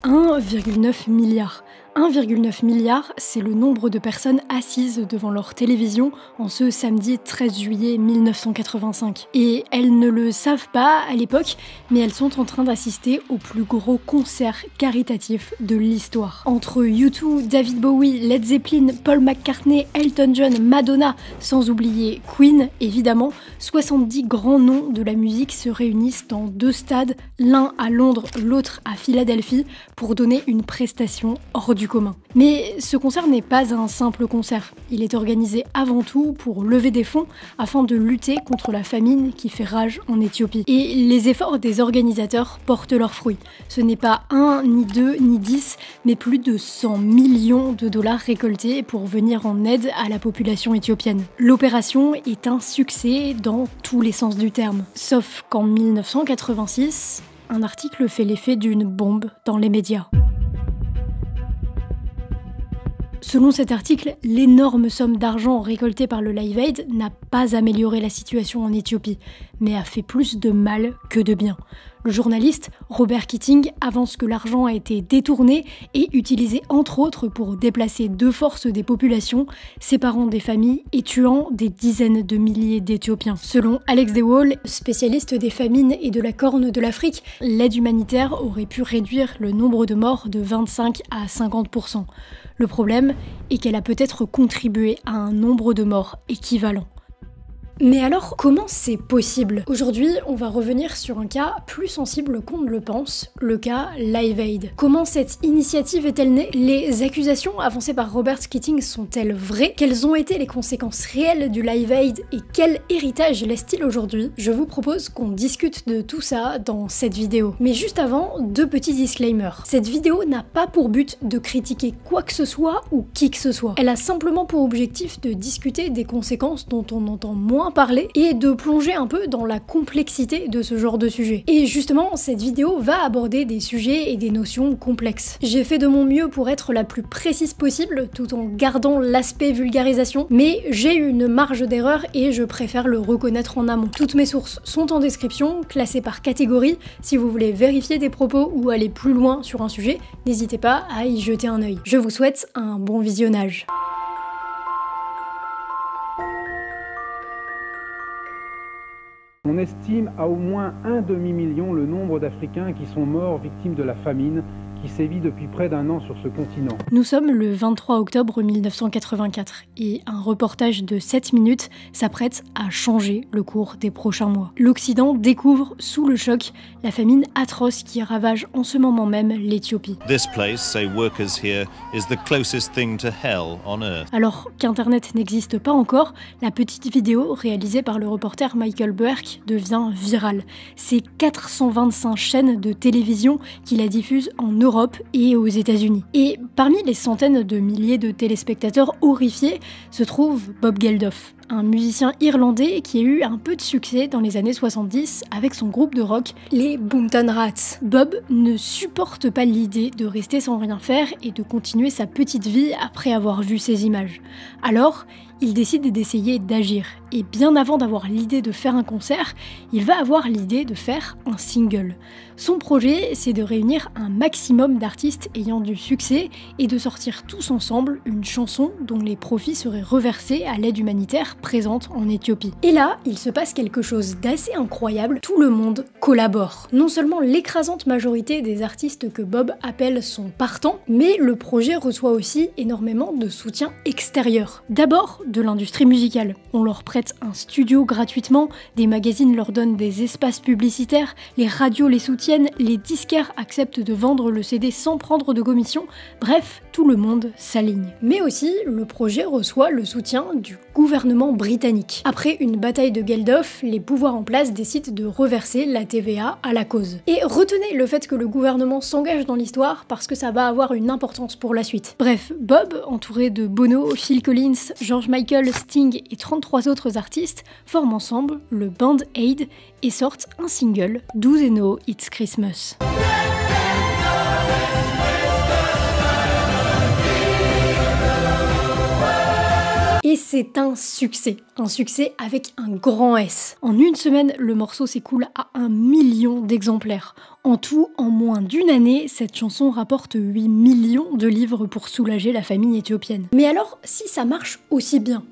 1,9 milliard. 1,9 milliard, c'est le nombre de personnes assises devant leur télévision en ce samedi 13 juillet 1985. Et elles ne le savent pas à l'époque, mais elles sont en train d'assister au plus gros concert caritatif de l'histoire. Entre U2, David Bowie, Led Zeppelin, Paul McCartney, Elton John, Madonna, sans oublier Queen, évidemment, 70 grands noms de la musique se réunissent dans 2 stades, l'un à Londres, l'autre à Philadelphie, pour donner une prestation hors du commun. Mais ce concert n'est pas un simple concert. Il est organisé avant tout pour lever des fonds afin de lutter contre la famine qui fait rage en Éthiopie. Et les efforts des organisateurs portent leurs fruits. Ce n'est pas 1, ni 2, ni 10, mais plus de 100 millions de dollars récoltés pour venir en aide à la population éthiopienne. L'opération est un succès dans tous les sens du terme. Sauf qu'en 1986, un article fait l'effet d'une bombe dans les médias. Selon cet article, l'énorme somme d'argent récoltée par le Live Aid n'a pas amélioré la situation en Éthiopie, mais a fait plus de mal que de bien. Le journaliste Robert Keating avance que l'argent a été détourné et utilisé entre autres pour déplacer de force des populations, séparant des familles et tuant des dizaines de milliers d'Éthiopiens. Selon Alex Dewall, spécialiste des famines et de la Corne de l'Afrique, l'aide humanitaire aurait pu réduire le nombre de morts de 25 à 50%. Le problème est qu'elle a peut-être contribué à un nombre de morts équivalent. Mais alors, comment c'est possible? Aujourd'hui, on va revenir sur un cas plus sensible qu'on ne le pense, le cas Live Aid. Comment cette initiative est-elle née? Les accusations avancées par Robert Keating sont-elles vraies? Quelles ont été les conséquences réelles du Live Aid et quel héritage laisse-t-il aujourd'hui? Je vous propose qu'on discute de tout ça dans cette vidéo. Mais juste avant, 2 petits disclaimers. Cette vidéo n'a pas pour but de critiquer quoi que ce soit ou qui que ce soit. Elle a simplement pour objectif de discuter des conséquences dont on entend moins parler et de plonger un peu dans la complexité de ce genre de sujet. Et justement, cette vidéo va aborder des sujets et des notions complexes. J'ai fait de mon mieux pour être la plus précise possible tout en gardant l'aspect vulgarisation, mais j'ai eu une marge d'erreur et je préfère le reconnaître en amont. Toutes mes sources sont en description, classées par catégorie. Si vous voulez vérifier des propos ou aller plus loin sur un sujet, n'hésitez pas à y jeter un œil. Je vous souhaite un bon visionnage. On estime à au moins un demi-million le nombre d'Africains qui sont morts victimes de la famine qui sévit depuis près d'1 an sur ce continent. Nous sommes le 23 octobre 1984 et un reportage de 7 minutes s'apprête à changer le cours des prochains mois. L'Occident découvre sous le choc la famine atroce qui ravage en ce moment même l'Éthiopie. This place, say workers here, is the closest thing to hell on earth. Alors qu'Internet n'existe pas encore, la petite vidéo réalisée par le reporter Michael Burke devient virale. C'est 425 chaînes de télévision qui la diffusent en Europe et aux États-Unis. Et parmi les centaines de milliers de téléspectateurs horrifiés se trouve Bob Geldof, un musicien irlandais qui a eu un peu de succès dans les années 70 avec son groupe de rock, les Boomtown Rats. Bob ne supporte pas l'idée de rester sans rien faire et de continuer sa petite vie après avoir vu ces images. Alors, il décide d'essayer d'agir. Et bien avant d'avoir l'idée de faire un concert, il va avoir l'idée de faire un single. Son projet, c'est de réunir un maximum d'artistes ayant du succès et de sortir tous ensemble une chanson dont les profits seraient reversés à l'aide humanitaire présente en Éthiopie. Et là, il se passe quelque chose d'assez incroyable, tout le monde collabore. Non seulement l'écrasante majorité des artistes que Bob appelle sont partants, mais le projet reçoit aussi énormément de soutien extérieur. D'abord, de l'industrie musicale. On leur prête un studio gratuitement, des magazines leur donnent des espaces publicitaires, les radios les soutiennent, les disquaires acceptent de vendre le CD sans prendre de commission, bref, tout le monde s'aligne. Mais aussi, le projet reçoit le soutien du gouvernement britannique. Après une bataille de Geldof, les pouvoirs en place décident de reverser la TVA à la cause. Et retenez le fait que le gouvernement s'engage dans l'histoire parce que ça va avoir une importance pour la suite. Bref, Bob, entouré de Bono, Phil Collins, George Michael, Sting et 33 autres artistes, forment ensemble le Band Aid et sortent un single, Do They Know It's Christmas. Et c'est un succès. Un succès avec un grand S. En une semaine, le morceau s'écoule à 1 million d'exemplaires. En tout, en moins d'une année, cette chanson rapporte 8 millions de livres pour soulager la famine éthiopienne. Mais alors, si ça marche aussi bien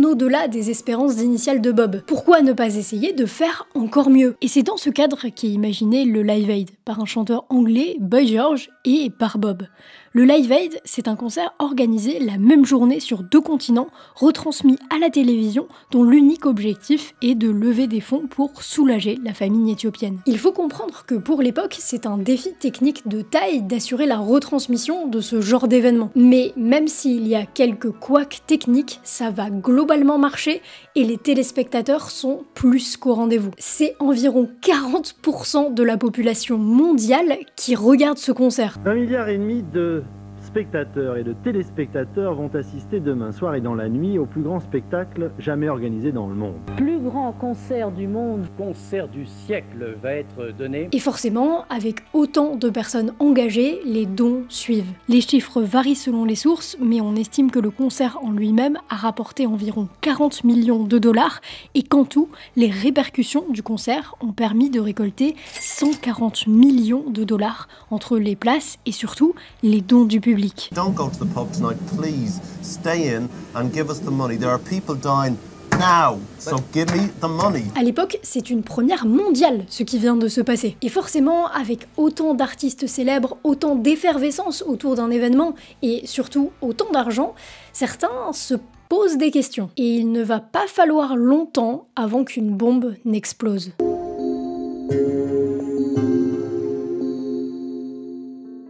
au-delà des espérances initiales de Bob, pourquoi ne pas essayer de faire encore mieux? Et c'est dans ce cadre qu'est imaginé le Live Aid, par un chanteur anglais, Boy George, et par Bob. Le Live Aid, c'est un concert organisé la même journée sur 2 continents, retransmis à la télévision, dont l'unique objectif est de lever des fonds pour soulager la famine éthiopienne. Il faut comprendre que pour l'époque, c'est un défi technique de taille d'assurer la retransmission de ce genre d'événement. Mais même s'il y a quelques couacs techniques, ça va globalement marcher et les téléspectateurs sont plus qu'au rendez-vous. C'est environ 40% de la population mondiale qui regarde ce concert. 1,5 milliard de spectateurs et de téléspectateurs vont assister demain soir et dans la nuit au plus grand spectacle jamais organisé dans le monde. Plus grand concert du monde, concert du siècle va être donné. Et forcément, avec autant de personnes engagées, les dons suivent. Les chiffres varient selon les sources, mais on estime que le concert en lui-même a rapporté environ 40 millions de dollars et qu'en tout, les répercussions du concert ont permis de récolter 140 millions de dollars entre les places et surtout les dons du public. Don't go to the pub tonight, please. Stay in and give us the money. There are people dying now, so give me the money. À l'époque, c'est une première mondiale ce qui vient de se passer. Et forcément, avec autant d'artistes célèbres, autant d'effervescence autour d'un événement et surtout autant d'argent, certains se posent des questions. Et il ne va pas falloir longtemps avant qu'une bombe n'explose.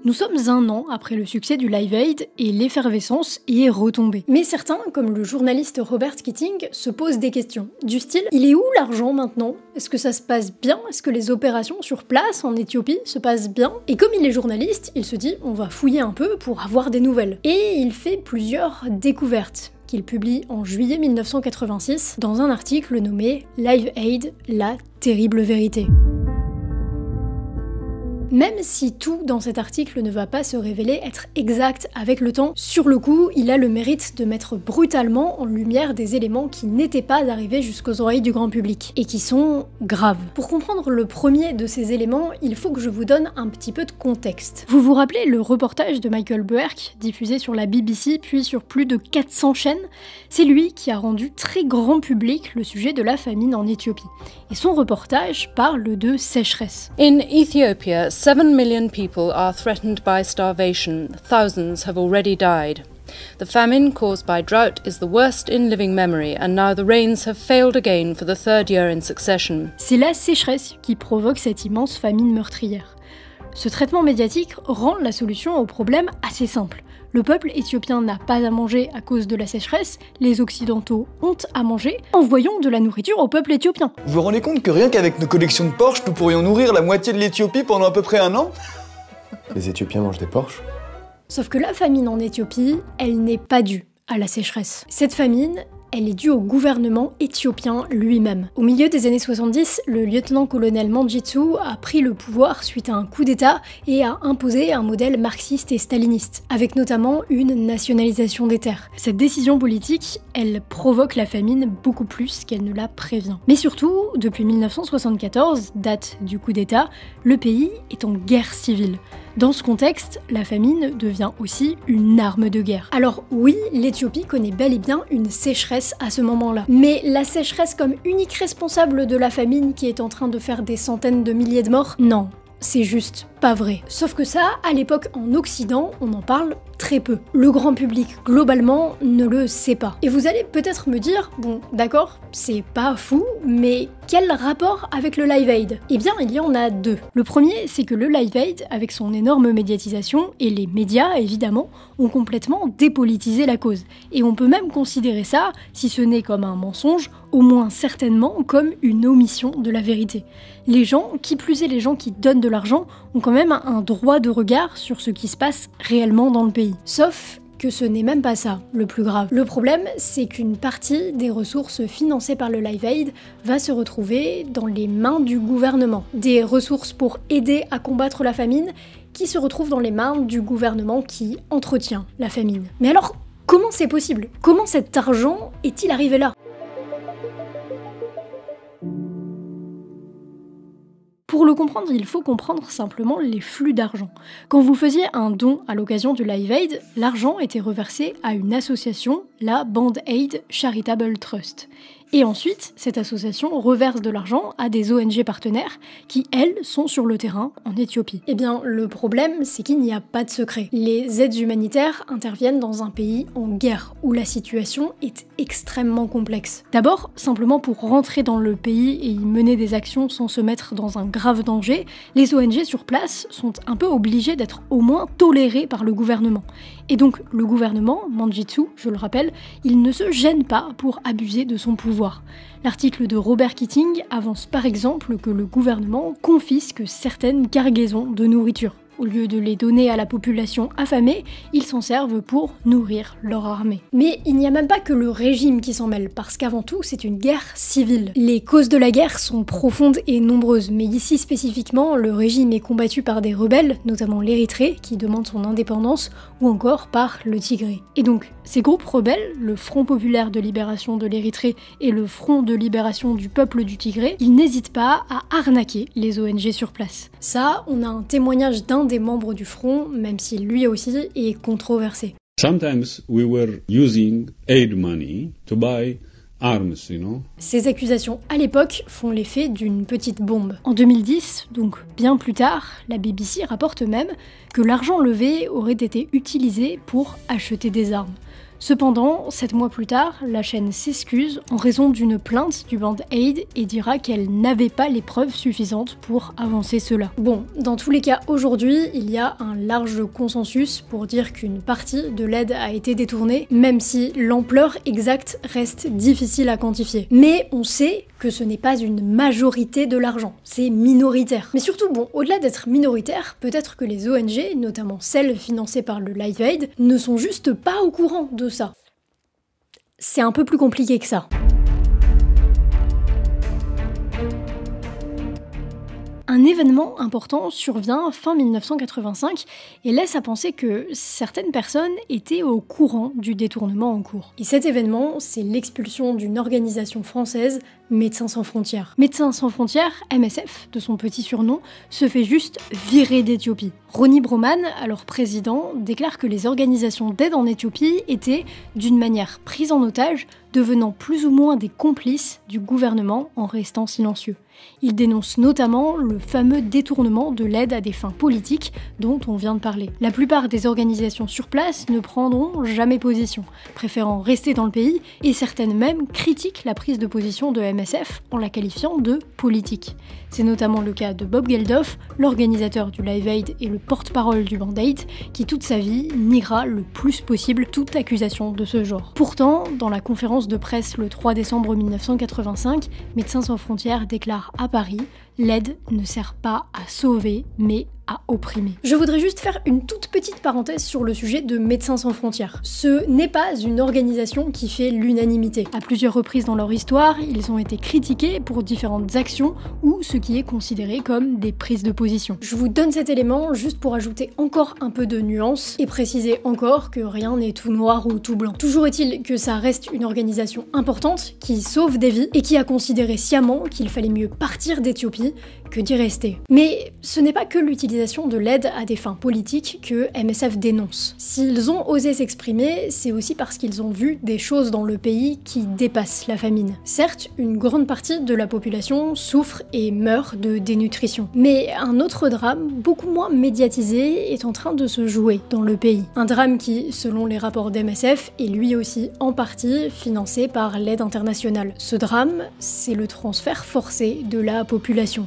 Nous sommes 1 an après le succès du Live Aid et l'effervescence y est retombée. Mais certains, comme le journaliste Robert Keating, se posent des questions. Du style, il est où l'argent maintenant? Est-ce que ça se passe bien? Est-ce que les opérations sur place en Éthiopie se passent bien? Et comme il est journaliste, il se dit on va fouiller un peu pour avoir des nouvelles. Et il fait plusieurs découvertes qu'il publie en juillet 1986 dans un article nommé Live Aid, la terrible vérité. Même si tout dans cet article ne va pas se révéler être exact avec le temps, sur le coup, il a le mérite de mettre brutalement en lumière des éléments qui n'étaient pas arrivés jusqu'aux oreilles du grand public, et qui sont graves. Pour comprendre le premier de ces éléments, il faut que je vous donne un petit peu de contexte. Vous vous rappelez le reportage de Michael Buerk, diffusé sur la BBC puis sur plus de 400 chaînes? C'est lui qui a rendu très grand public le sujet de la famine en Éthiopie. Et son reportage parle de sécheresse. In Ethiopia, 7 million people are threatened by starvation. Thousands have already died. The famine caused by drought is the worst in living memory, and now the rains have failed again for the 3rd year in succession. C'est la sécheresse qui provoque cette immense famine meurtrière. Ce traitement médiatique rend la solution au problème assez simple. Le peuple éthiopien n'a pas à manger à cause de la sécheresse, les Occidentaux ont à manger, envoyons de la nourriture au peuple éthiopien. Vous vous rendez compte que rien qu'avec nos collections de Porsche, nous pourrions nourrir la moitié de l'Éthiopie pendant à peu près 1 an? Les Éthiopiens mangent des Porsche? Sauf que la famine en Éthiopie, elle n'est pas due à la sécheresse. Cette famine, elle est due au gouvernement éthiopien lui-même. Au milieu des années 70, le lieutenant-colonel Mengistu a pris le pouvoir suite à un coup d'État et a imposé un modèle marxiste et staliniste, avec notamment une nationalisation des terres. Cette décision politique, elle provoque la famine beaucoup plus qu'elle ne la prévient. Mais surtout, depuis 1974, date du coup d'État, le pays est en guerre civile. Dans ce contexte, la famine devient aussi une arme de guerre. Alors oui, l'Éthiopie connaît bel et bien une sécheresse à ce moment-là. Mais la sécheresse comme unique responsable de la famine qui est en train de faire des centaines de milliers de morts, non. C'est juste pas vrai. Sauf que ça, à l'époque en Occident, on en parle très peu. Le grand public, globalement, ne le sait pas. Et vous allez peut-être me dire, bon, d'accord, c'est pas fou, mais quel rapport avec le Live Aid? Eh bien, il y en a 2. Le premier, c'est que le Live Aid, avec son énorme médiatisation, et les médias, évidemment, ont complètement dépolitisé la cause. Et on peut même considérer ça, si ce n'est comme un mensonge, au moins certainement comme une omission de la vérité. Les gens, qui plus est les gens qui donnent de l'argent, ont quand même un droit de regard sur ce qui se passe réellement dans le pays. Sauf que ce n'est même pas ça, le plus grave. Le problème, c'est qu'une partie des ressources financées par le Live Aid va se retrouver dans les mains du gouvernement. Des ressources pour aider à combattre la famine qui se retrouvent dans les mains du gouvernement qui entretient la famine. Mais alors, comment c'est possible? Comment cet argent est-il arrivé là? Pour le comprendre, il faut comprendre simplement les flux d'argent. Quand vous faisiez un don à l'occasion du Live Aid, l'argent était reversé à une association, la Band Aid Charitable Trust. Et ensuite, cette association reverse de l'argent à des ONG partenaires qui, elles, sont sur le terrain en Éthiopie. Eh bien, le problème, c'est qu'il n'y a pas de secret. Les aides humanitaires interviennent dans un pays en guerre, où la situation est extrêmement complexe. D'abord, simplement pour rentrer dans le pays et y mener des actions sans se mettre dans un grave danger, les ONG sur place sont un peu obligées d'être au moins tolérées par le gouvernement. Et donc, le gouvernement, Mangitsu, je le rappelle, il ne se gêne pas pour abuser de son pouvoir. L'article de Robert Keating avance par exemple que le gouvernement confisque certaines cargaisons de nourriture. Au lieu de les donner à la population affamée, ils s'en servent pour nourrir leur armée. Mais il n'y a même pas que le régime qui s'en mêle, parce qu'avant tout, c'est une guerre civile. Les causes de la guerre sont profondes et nombreuses, mais ici spécifiquement, le régime est combattu par des rebelles, notamment l'Érythrée, qui demande son indépendance, ou encore par le Tigré. Et donc, ces groupes rebelles, le Front populaire de libération de l'Érythrée et le Front de libération du peuple du Tigré, ils n'hésitent pas à arnaquer les ONG sur place. Ça, on a un témoignage d'un des membres du front, même si lui aussi est controversé. Sometimes we were using aid money to buy arms, you know. Ces accusations à l'époque font l'effet d'une petite bombe. En 2010, donc bien plus tard, la BBC rapporte même que l'argent levé aurait été utilisé pour acheter des armes. Cependant, 7 mois plus tard, la chaîne s'excuse en raison d'une plainte du Band Aid et dira qu'elle n'avait pas les preuves suffisantes pour avancer cela. Bon, dans tous les cas, aujourd'hui, il y a un large consensus pour dire qu'une partie de l'aide a été détournée, même si l'ampleur exacte reste difficile à quantifier. Mais on sait que ce n'est pas une majorité de l'argent, c'est minoritaire. Mais surtout, bon, au-delà d'être minoritaire, peut-être que les ONG, notamment celles financées par le Live Aid, ne sont juste pas au courant de ça. C'est un peu plus compliqué que ça. Un événement important survient fin 1985 et laisse à penser que certaines personnes étaient au courant du détournement en cours. Et cet événement, c'est l'expulsion d'une organisation française, Médecins sans frontières. Médecins sans frontières, MSF, de son petit surnom, se fait juste virer d'Éthiopie. Ronnie Broman, alors président, déclare que les organisations d'aide en Éthiopie étaient, d'une manière prise en otage, devenant plus ou moins des complices du gouvernement en restant silencieux. Il dénonce notamment le fameux détournement de l'aide à des fins politiques dont on vient de parler. La plupart des organisations sur place ne prendront jamais position, préférant rester dans le pays, et certaines même critiquent la prise de position de MSF en la qualifiant de politique. C'est notamment le cas de Bob Geldof, l'organisateur du Live Aid et le porte-parole du Band Aid, qui toute sa vie niera le plus possible toute accusation de ce genre. Pourtant, dans la conférence de presse le 3 décembre 1985, Médecins sans frontières déclare à Paris « L'aide ne sert pas à sauver, mais à opprimer ». Je voudrais juste faire une toute petite parenthèse sur le sujet de Médecins sans frontières. Ce n'est pas une organisation qui fait l'unanimité. À plusieurs reprises dans leur histoire, ils ont été critiqués pour différentes actions ou ce qui est considéré comme des prises de position. Je vous donne cet élément juste pour ajouter encore un peu de nuance et préciser encore que rien n'est tout noir ou tout blanc. Toujours est-il que ça reste une organisation importante qui sauve des vies et qui a considéré sciemment qu'il fallait mieux partir d'Éthiopie que d'y rester. Mais ce n'est pas que l'utilisation de l'aide à des fins politiques que MSF dénonce. S'ils ont osé s'exprimer, c'est aussi parce qu'ils ont vu des choses dans le pays qui dépassent la famine. Certes, une grande partie de la population souffre et meurt de dénutrition. Mais un autre drame, beaucoup moins médiatisé, est en train de se jouer dans le pays. Un drame qui, selon les rapports d'MSF, est lui aussi en partie financé par l'aide internationale. Ce drame, c'est le transfert forcé de la population.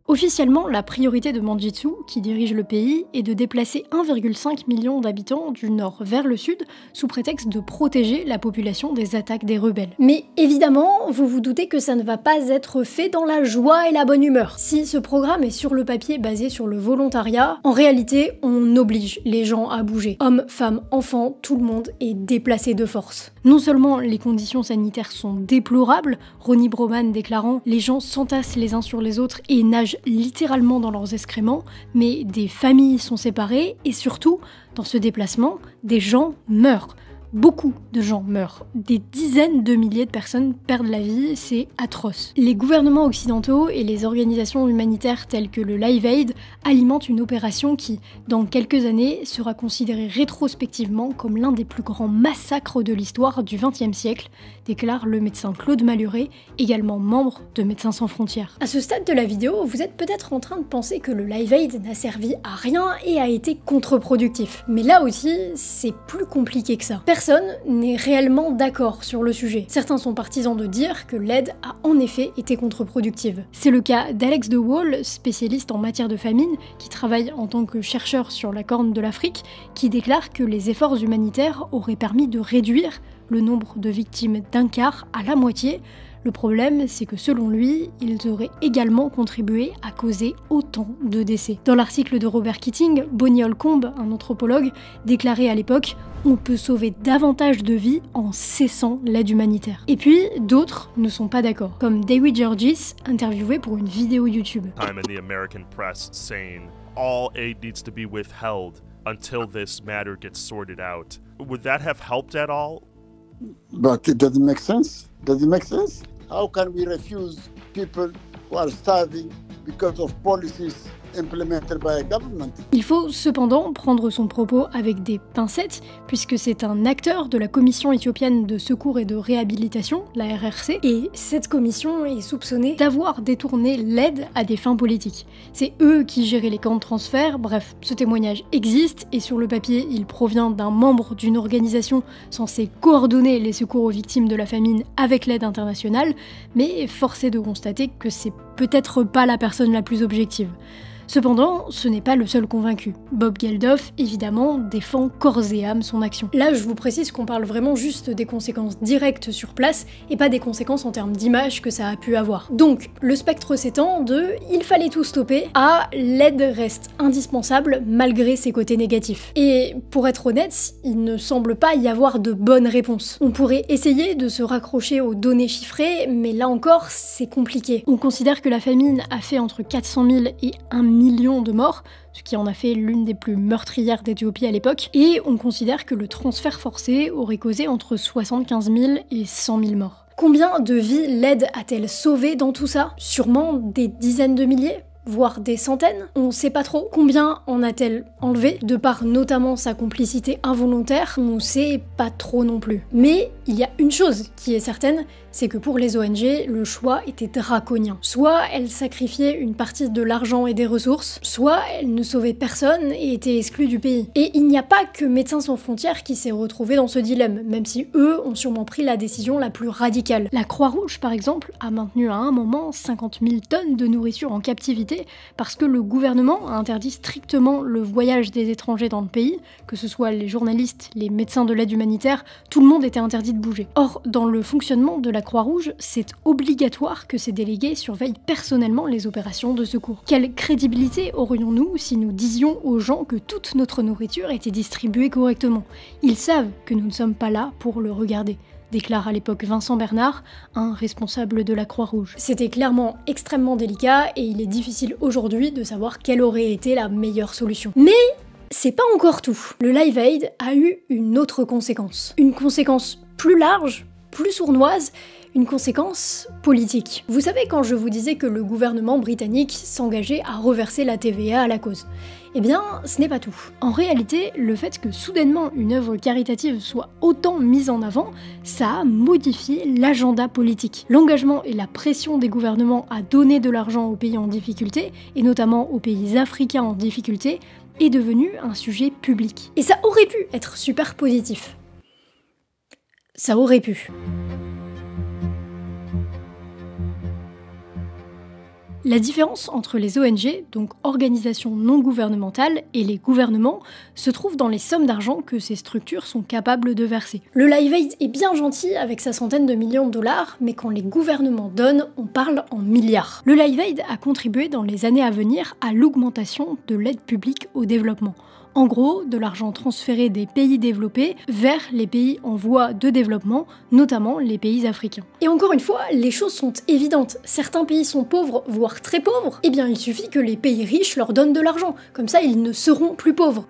Officiellement, la priorité de Mangitsu, qui dirige le pays, est de déplacer 1,5 million d'habitants du nord vers le sud, sous prétexte de protéger la population des attaques des rebelles. Mais évidemment, vous vous doutez que ça ne va pas être fait dans la joie et la bonne humeur. Si ce programme est sur le papier basé sur le volontariat, en réalité, on oblige les gens à bouger. Hommes, femmes, enfants, tout le monde est déplacé de force. Non seulement les conditions sanitaires sont déplorables, Ronnie Broman déclarant « Les gens s'entassent les uns sur les autres et nagent littéralement dans leurs excréments, mais des familles sont séparées et surtout, dans ce déplacement, des gens meurent. Beaucoup de gens meurent. Des dizaines de milliers de personnes perdent la vie, c'est atroce. Les gouvernements occidentaux et les organisations humanitaires telles que le Live Aid alimentent une opération qui, dans quelques années, sera considérée rétrospectivement comme l'un des plus grands massacres de l'histoire du XXe siècle, déclare le médecin Claude Malhuret, également membre de Médecins sans frontières. À ce stade de la vidéo, vous êtes peut-être en train de penser que le Live Aid n'a servi à rien et a été contre-productif. Mais là aussi, c'est plus compliqué que ça. Personne n'est réellement d'accord sur le sujet. Certains sont partisans de dire que l'aide a en effet été contre-productive. C'est le cas d'Alex de Waal, spécialiste en matière de famine, qui travaille en tant que chercheur sur la Corne de l'Afrique, qui déclare que les efforts humanitaires auraient permis de réduire le nombre de victimes d'un quart à la moitié. Le problème, c'est que selon lui, ils auraient également contribué à causer autant de décès. Dans l'article de Robert Keating, Bonnie Holcomb, un anthropologue, déclarait à l'époque « On peut sauver davantage de vies en cessant l'aide humanitaire ». Et puis, d'autres ne sont pas d'accord, comme David Georgis, interviewé pour une vidéo YouTube. Time in the American press saying all aid needs to be withheld until this matter gets sorted out. Would that have helped at all? But it doesn't make sense. Does it make sense? How can we refuse people who are starving because of policies implemented by a government? Il faut cependant prendre son propos avec des pincettes, puisque c'est un acteur de la Commission éthiopienne de secours et de réhabilitation, la RRC, et cette commission est soupçonnée d'avoir détourné l'aide à des fins politiques. C'est eux qui géraient les camps de transfert, bref, ce témoignage existe, et sur le papier, il provient d'un membre d'une organisation censée coordonner les secours aux victimes de la famine avec l'aide internationale, mais force est de constater que c'est peut-être pas la personne la plus objective. Cependant, ce n'est pas le seul convaincu. Bob Geldof, évidemment, défend corps et âme son action. Là, je vous précise qu'on parle vraiment juste des conséquences directes sur place et pas des conséquences en termes d'image que ça a pu avoir. Donc, le spectre s'étend de « il fallait tout stopper » à « l'aide reste indispensable malgré ses côtés négatifs ». Et pour être honnête, il ne semble pas y avoir de bonne réponse. On pourrait essayer de se raccrocher aux données chiffrées, mais là encore, c'est compliqué. On considère que la famine a fait entre 400 000 et 1 million de morts, ce qui en a fait l'une des plus meurtrières d'Éthiopie à l'époque, et on considère que le transfert forcé aurait causé entre 75 000 et 100 000 morts. Combien de vies l'aide a-t-elle sauvé dans tout ça? Sûrement des dizaines de milliers, voire des centaines, on sait pas trop. Combien en a-t-elle enlevé, de par notamment sa complicité involontaire, on sait pas trop non plus. Mais il y a une chose qui est certaine, c'est que pour les ONG, le choix était draconien. Soit elles sacrifiaient une partie de l'argent et des ressources, soit elles ne sauvaient personne et étaient exclues du pays. Et il n'y a pas que Médecins sans frontières qui s'est retrouvé dans ce dilemme, même si eux ont sûrement pris la décision la plus radicale. La Croix-Rouge, par exemple, a maintenu à un moment 50 000 tonnes de nourriture en captivité parce que le gouvernement a interdit strictement le voyage des étrangers dans le pays, que ce soit les journalistes, les médecins de l'aide humanitaire, tout le monde était interdit de bouger. Or, dans le fonctionnement de la Croix-Rouge, c'est obligatoire que ces délégués surveillent personnellement les opérations de secours. Quelle crédibilité aurions-nous si nous disions aux gens que toute notre nourriture était distribuée correctement? Ils savent que nous ne sommes pas là pour le regarder, déclare à l'époque Vincent Bernard, un responsable de la Croix-Rouge. C'était clairement extrêmement délicat et il est difficile aujourd'hui de savoir quelle aurait été la meilleure solution. Mais c'est pas encore tout. Le Live Aid a eu une autre conséquence. Une conséquence plus large, plus sournoise, une conséquence politique. Vous savez, quand je vous disais que le gouvernement britannique s'engageait à reverser la TVA à la cause, eh bien, ce n'est pas tout. En réalité, le fait que soudainement une œuvre caritative soit autant mise en avant, ça a modifié l'agenda politique. L'engagement et la pression des gouvernements à donner de l'argent aux pays en difficulté, et notamment aux pays africains en difficulté, est devenu un sujet public. Et ça aurait pu être super positif. Ça aurait pu. La différence entre les ONG, donc organisations non gouvernementales, et les gouvernements se trouve dans les sommes d'argent que ces structures sont capables de verser. Le Live Aid est bien gentil avec sa centaine de millions de dollars, mais quand les gouvernements donnent, on parle en milliards. Le Live Aid a contribué dans les années à venir à l'augmentation de l'aide publique au développement. En gros, de l'argent transféré des pays développés vers les pays en voie de développement, notamment les pays africains. Et encore une fois, les choses sont évidentes. Certains pays sont pauvres, voire très pauvres, eh bien il suffit que les pays riches leur donnent de l'argent, comme ça ils ne seront plus pauvres.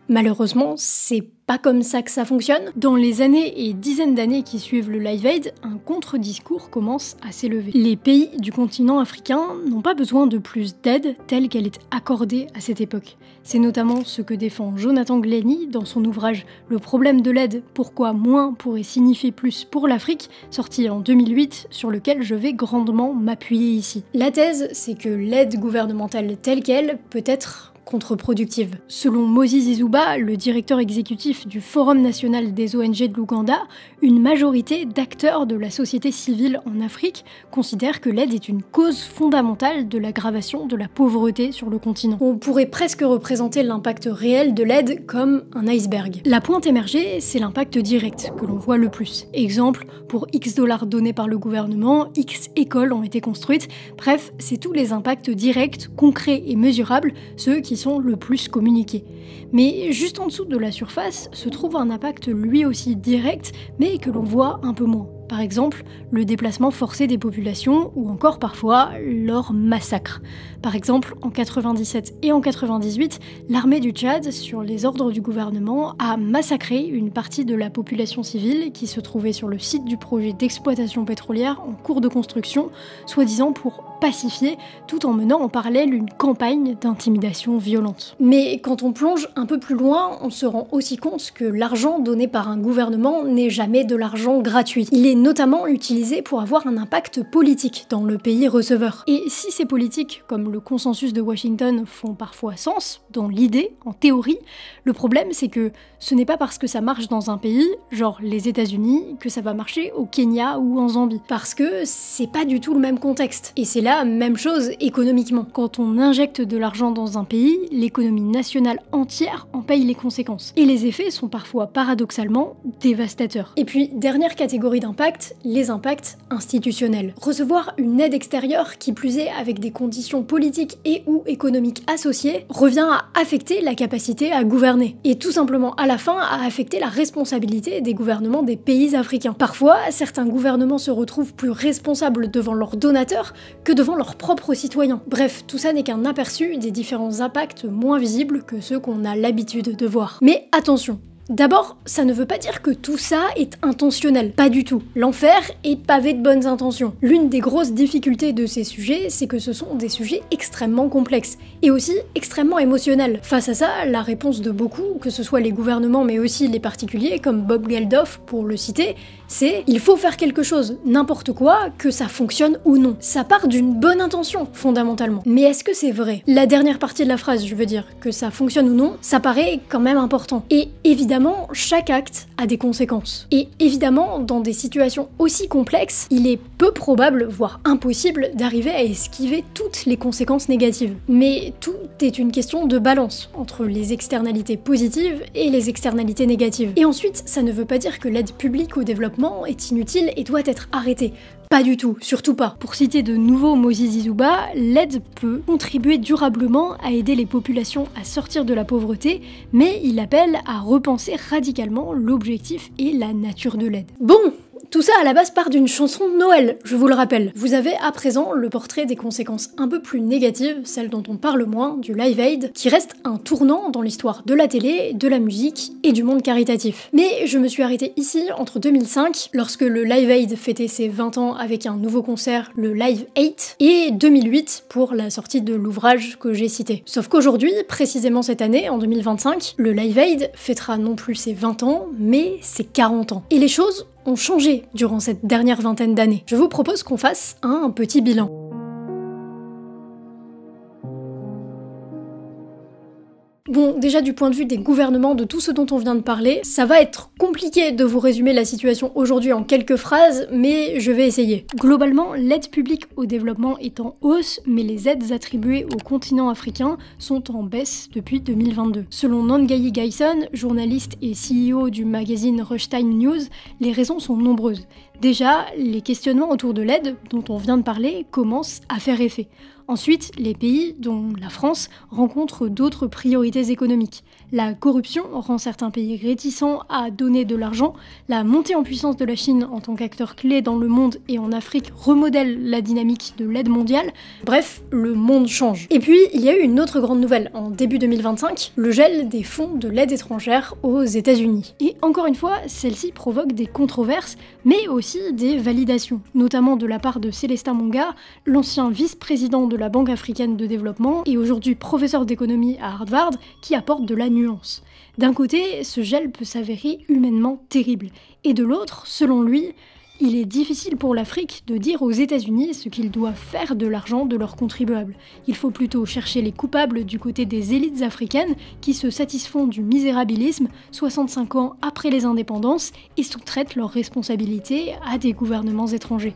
Malheureusement, c'est pas comme ça que ça fonctionne. Dans les années et dizaines d'années qui suivent le Live Aid, un contre-discours commence à s'élever. Les pays du continent africain n'ont pas besoin de plus d'aide telle qu'elle est accordée à cette époque. C'est notamment ce que défend Jonathan Glenny dans son ouvrage Le problème de l'aide, pourquoi moins pourrait signifier plus pour l'Afrique, sorti en 2008, sur lequel je vais grandement m'appuyer ici. La thèse, c'est que l'aide gouvernementale telle qu'elle peut être contre-productive. Selon Moses Izuba, le directeur exécutif du Forum national des ONG de l'Ouganda, une majorité d'acteurs de la société civile en Afrique considèrent que l'aide est une cause fondamentale de l'aggravation de la pauvreté sur le continent. On pourrait presque représenter l'impact réel de l'aide comme un iceberg. La pointe émergée, c'est l'impact direct que l'on voit le plus. Exemple, pour X dollars donnés par le gouvernement, X écoles ont été construites. Bref, c'est tous les impacts directs, concrets et mesurables, ceux qui sont le plus communiqués. Mais juste en dessous de la surface se trouve un impact lui aussi direct, mais que l'on voit un peu moins. Par exemple, le déplacement forcé des populations ou encore parfois leur massacre. Par exemple, en 97 et en 98, l'armée du Tchad, sur les ordres du gouvernement, a massacré une partie de la population civile qui se trouvait sur le site du projet d'exploitation pétrolière en cours de construction, soi-disant pour pacifier, tout en menant en parallèle une campagne d'intimidation violente. Mais quand on plonge un peu plus loin, on se rend aussi compte que l'argent donné par un gouvernement n'est jamais de l'argent gratuit. Il est notamment utilisé pour avoir un impact politique dans le pays receveur. Et si ces politiques, comme le consensus de Washington, font parfois sens, dans l'idée, en théorie, le problème c'est que ce n'est pas parce que ça marche dans un pays, genre les États-Unis, que ça va marcher au Kenya ou en Zambie. Parce que c'est pas du tout le même contexte. Et c'est là, même chose économiquement. Quand on injecte de l'argent dans un pays, l'économie nationale entière en paye les conséquences. Et les effets sont parfois paradoxalement dévastateurs. Et puis, dernière catégorie d'impact, les impacts institutionnels. Recevoir une aide extérieure, qui plus est avec des conditions politiques et ou économiques associées, revient à affecter la capacité à gouverner. Et tout simplement à la fin à affecter la responsabilité des gouvernements des pays africains. Parfois, certains gouvernements se retrouvent plus responsables devant leurs donateurs que devant leurs propres citoyens. Bref, tout ça n'est qu'un aperçu des différents impacts moins visibles que ceux qu'on a l'habitude de voir. Mais attention! D'abord, ça ne veut pas dire que tout ça est intentionnel, pas du tout. L'enfer est pavé de bonnes intentions. L'une des grosses difficultés de ces sujets, c'est que ce sont des sujets extrêmement complexes, et aussi extrêmement émotionnels. Face à ça, la réponse de beaucoup, que ce soit les gouvernements mais aussi les particuliers, comme Bob Geldof pour le citer, c'est « il faut faire quelque chose, n'importe quoi, que ça fonctionne ou non ». Ça part d'une bonne intention, fondamentalement. Mais est-ce que c'est vrai? La dernière partie de la phrase, je veux dire, que ça fonctionne ou non, ça paraît quand même important. Et évidemment, chaque acte a des conséquences. Et évidemment, dans des situations aussi complexes, il est peu probable, voire impossible, d'arriver à esquiver toutes les conséquences négatives. Mais tout est une question de balance entre les externalités positives et les externalités négatives. Et ensuite, ça ne veut pas dire que l'aide publique au développement est inutile et doit être arrêtée. Pas du tout, surtout pas. Pour citer de nouveau Moses Izuba, l'aide peut contribuer durablement à aider les populations à sortir de la pauvreté, mais il appelle à repenser radicalement l'objectif et la nature de l'aide. Bon, tout ça à la base part d'une chanson de Noël, je vous le rappelle. Vous avez à présent le portrait des conséquences un peu plus négatives, celles dont on parle moins, du Live Aid, qui reste un tournant dans l'histoire de la télé, de la musique et du monde caritatif. Mais je me suis arrêtée ici entre 2005, lorsque le Live Aid fêtait ses 20 ans avec un nouveau concert, le Live 8, et 2008 pour la sortie de l'ouvrage que j'ai cité. Sauf qu'aujourd'hui, précisément cette année, en 2025, le Live Aid fêtera non plus ses 20 ans, mais ses 40 ans. Et les choses ont changé durant cette dernière vingtaine d'années. Je vous propose qu'on fasse un petit bilan. Bon, déjà du point de vue des gouvernements, de tout ce dont on vient de parler, ça va être compliqué de vous résumer la situation aujourd'hui en quelques phrases, mais je vais essayer. Globalement, l'aide publique au développement est en hausse, mais les aides attribuées au continent africain sont en baisse depuis 2022. Selon Nongayi Gayson, journaliste et CEO du magazine Rush Time News, les raisons sont nombreuses. Déjà, les questionnements autour de l'aide, dont on vient de parler, commencent à faire effet. Ensuite, les pays, dont la France, rencontrent d'autres priorités économiques. La corruption rend certains pays réticents à donner de l'argent, la montée en puissance de la Chine en tant qu'acteur clé dans le monde et en Afrique remodèle la dynamique de l'aide mondiale. Bref, le monde change. Et puis, il y a eu une autre grande nouvelle en début 2025, le gel des fonds de l'aide étrangère aux États-Unis. Et encore une fois, celle-ci provoque des controverses, mais aussi des validations, notamment de la part de Célestin Monga, l'ancien vice-président de la Banque africaine de développement et aujourd'hui professeur d'économie à Harvard, qui apporte de la nuance. D'un côté, ce gel peut s'avérer humainement terrible, et de l'autre, selon lui, il est difficile pour l'Afrique de dire aux États-Unis ce qu'ils doivent faire de l'argent de leurs contribuables. Il faut plutôt chercher les coupables du côté des élites africaines qui se satisfont du misérabilisme 65 ans après les indépendances et sous-traitent leurs responsabilités à des gouvernements étrangers.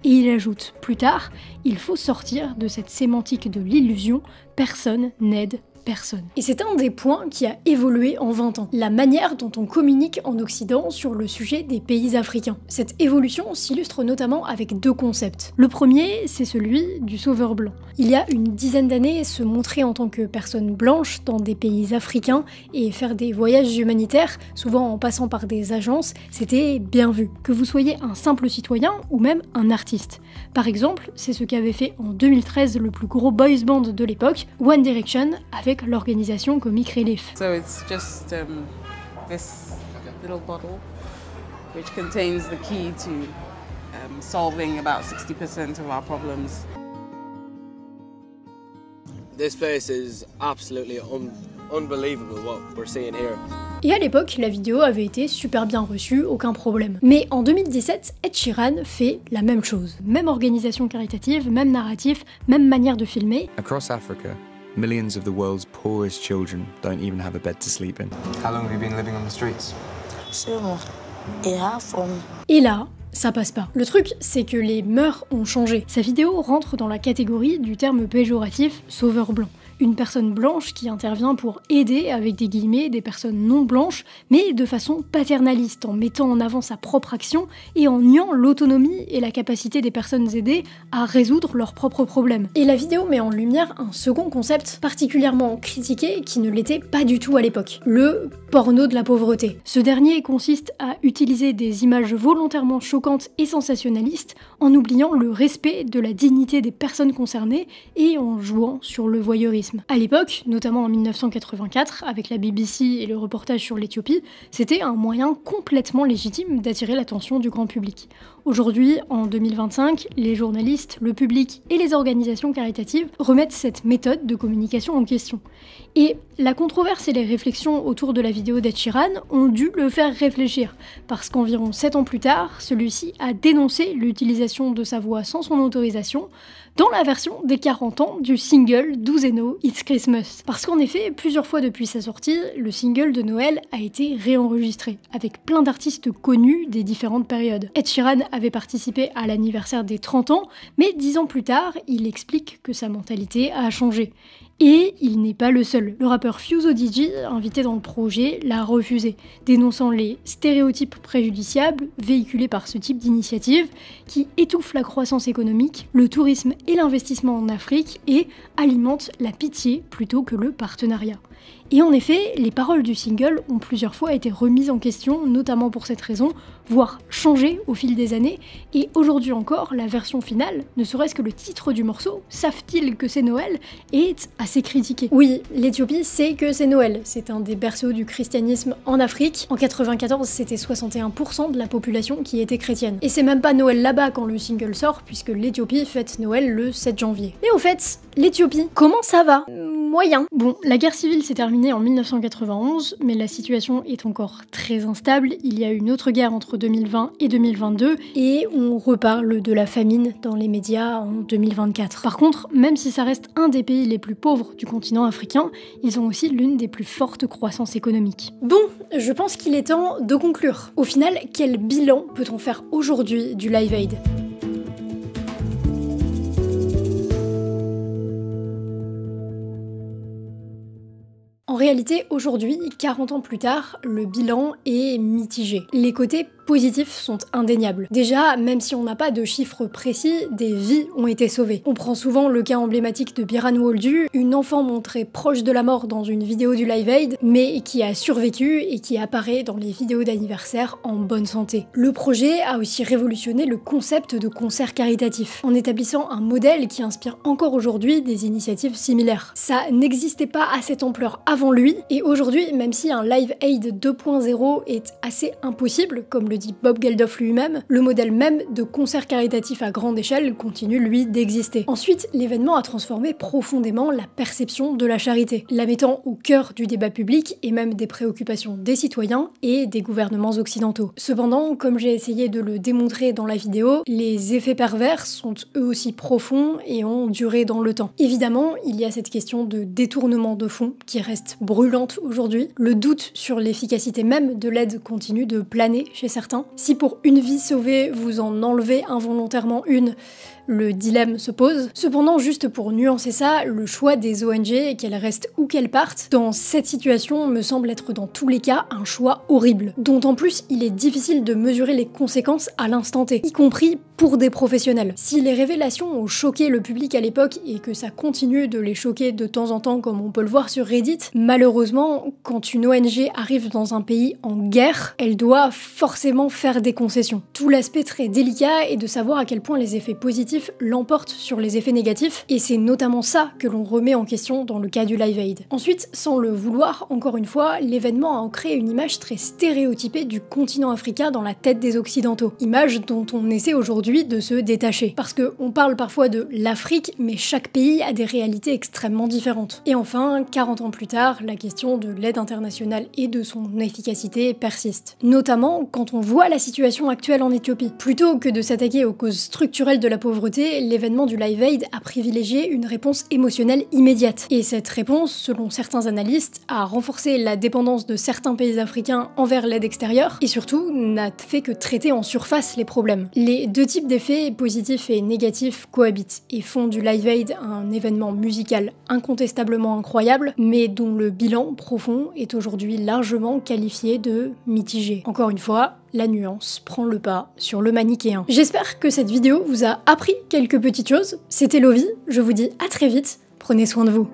Et il ajoute, plus tard, il faut sortir de cette sémantique de l'illusion, personne n'aide personne. Et c'est un des points qui a évolué en 20 ans, la manière dont on communique en Occident sur le sujet des pays africains. Cette évolution s'illustre notamment avec deux concepts. Le premier, c'est celui du sauveur blanc. Il y a une dizaine d'années, se montrer en tant que personne blanche dans des pays africains et faire des voyages humanitaires, souvent en passant par des agences, c'était bien vu. Que vous soyez un simple citoyen ou même un artiste. Par exemple, c'est ce qu'avait fait en 2013 le plus gros boys band de l'époque, One Direction, avec l'organisation Comic Relief. So it's just this little bottle which contains the key to solving about 60% of our problems. This place is absolutely unbelievable what we're seeing here. Et à l'époque, la vidéo avait été super bien reçue, aucun problème. Mais en 2017, Ed Sheeran fait la même chose. Même organisation caritative, même narratif, même manière de filmer. Across Africa, millions of the world's poorest children don't even have a bed to sleep in. How long have you been living on the streets? Et là, ça passe pas. Le truc, c'est que les mœurs ont changé. Sa vidéo rentre dans la catégorie du terme péjoratif sauveur blanc. Une personne blanche qui intervient pour aider, avec des guillemets, des personnes non blanches, mais de façon paternaliste, en mettant en avant sa propre action et en niant l'autonomie et la capacité des personnes aidées à résoudre leurs propres problèmes. Et la vidéo met en lumière un second concept particulièrement critiqué qui ne l'était pas du tout à l'époque, le porno de la pauvreté. Ce dernier consiste à utiliser des images volontairement choquantes et sensationnalistes en oubliant le respect de la dignité des personnes concernées et en jouant sur le voyeurisme. À l'époque, notamment en 1984, avec la BBC et le reportage sur l'Éthiopie, c'était un moyen complètement légitime d'attirer l'attention du grand public. Aujourd'hui, en 2025, les journalistes, le public et les organisations caritatives remettent cette méthode de communication en question. Et la controverse et les réflexions autour de la vidéo d'Ed Sheeran ont dû le faire réfléchir, parce qu'environ 7 ans plus tard, celui-ci a dénoncé l'utilisation de sa voix sans son autorisation dans la version des 40 ans du single d'Ouzeno, It's Christmas. Parce qu'en effet, plusieurs fois depuis sa sortie, le single de Noël a été réenregistré, avec plein d'artistes connus des différentes périodes. Ed Sheeran avait participé à l'anniversaire des 30 ans, mais 10 ans plus tard, il explique que sa mentalité a changé. Et il n'est pas le seul. Le rappeur Fuse ODG, invité dans le projet, l'a refusé, dénonçant les stéréotypes préjudiciables véhiculés par ce type d'initiative qui étouffent la croissance économique, le tourisme et l'investissement en Afrique et alimentent la pitié plutôt que le partenariat. Et en effet, les paroles du single ont plusieurs fois été remises en question, notamment pour cette raison, voire changées au fil des années, et aujourd'hui encore, la version finale, ne serait-ce que le titre du morceau, Savent-ils que c'est Noël, est assez critiqué. Oui, l'Éthiopie sait que c'est Noël, c'est un des berceaux du christianisme en Afrique. En 94, c'était 61% de la population qui était chrétienne. Et c'est même pas Noël là-bas quand le single sort, puisque l'Éthiopie fête Noël le 7 janvier. Mais au fait, l'Éthiopie, comment ça va ? Moyen. Bon, la guerre civile s'est terminée en 1991, mais la situation est encore très instable. Il y a eu une autre guerre entre 2020 et 2022, et on reparle de la famine dans les médias en 2024. Par contre, même si ça reste un des pays les plus pauvres du continent africain, ils ont aussi l'une des plus fortes croissances économiques. Bon, je pense qu'il est temps de conclure. Au final, quel bilan peut-on faire aujourd'hui du Live Aid ? En réalité, aujourd'hui, 40 ans plus tard, le bilan est mitigé. Les côtés positifs sont indéniables. Déjà, même si on n'a pas de chiffres précis, des vies ont été sauvées. On prend souvent le cas emblématique de Biran Woldu, une enfant montrée proche de la mort dans une vidéo du Live Aid, mais qui a survécu et qui apparaît dans les vidéos d'anniversaire en bonne santé. Le projet a aussi révolutionné le concept de concert caritatif, en établissant un modèle qui inspire encore aujourd'hui des initiatives similaires. Ça n'existait pas à cette ampleur avant lui, et aujourd'hui, même si un Live Aid 2.0 est assez impossible, comme le dit Bob Geldof lui-même, le modèle même de concert caritatif à grande échelle continue lui d'exister. Ensuite, l'événement a transformé profondément la perception de la charité, la mettant au cœur du débat public et même des préoccupations des citoyens et des gouvernements occidentaux. Cependant, comme j'ai essayé de le démontrer dans la vidéo, les effets pervers sont eux aussi profonds et ont duré dans le temps. Évidemment, il y a cette question de détournement de fonds qui reste brûlante aujourd'hui. Le doute sur l'efficacité même de l'aide continue de planer chez certains. Si pour une vie sauvée, vous en enlevez involontairement une, le dilemme se pose. Cependant, juste pour nuancer ça, le choix des ONG, qu'elles restent ou qu'elles partent, dans cette situation me semble être dans tous les cas un choix horrible, dont en plus il est difficile de mesurer les conséquences à l'instant T, y compris pour des professionnels. Si les révélations ont choqué le public à l'époque et que ça continue de les choquer de temps en temps comme on peut le voir sur Reddit, malheureusement, quand une ONG arrive dans un pays en guerre, elle doit forcément faire des concessions. Tout l'aspect très délicat est de savoir à quel point les effets positifs l'emportent sur les effets négatifs, et c'est notamment ça que l'on remet en question dans le cas du Live Aid. Ensuite, sans le vouloir, encore une fois, l'événement a ancré une image très stéréotypée du continent africain dans la tête des Occidentaux, image dont on essaie aujourd'hui de se détacher. Parce qu'on parle parfois de l'Afrique, mais chaque pays a des réalités extrêmement différentes. Et enfin, 40 ans plus tard, la question de l'aide internationale et de son efficacité persiste. Notamment quand on voit la situation actuelle en Éthiopie. Plutôt que de s'attaquer aux causes structurelles de la pauvreté, l'événement du Live Aid a privilégié une réponse émotionnelle immédiate. Et cette réponse, selon certains analystes, a renforcé la dépendance de certains pays africains envers l'aide extérieure, et surtout n'a fait que traiter en surface les problèmes. Les deux types d'effets, positifs et négatifs, cohabitent, et font du Live Aid un événement musical incontestablement incroyable, mais dont le bilan profond est aujourd'hui largement qualifié de mitigé. Encore une fois, la nuance prend le pas sur le manichéen. J'espère que cette vidéo vous a appris quelques petites choses. C'était Lovie, je vous dis à très vite, prenez soin de vous.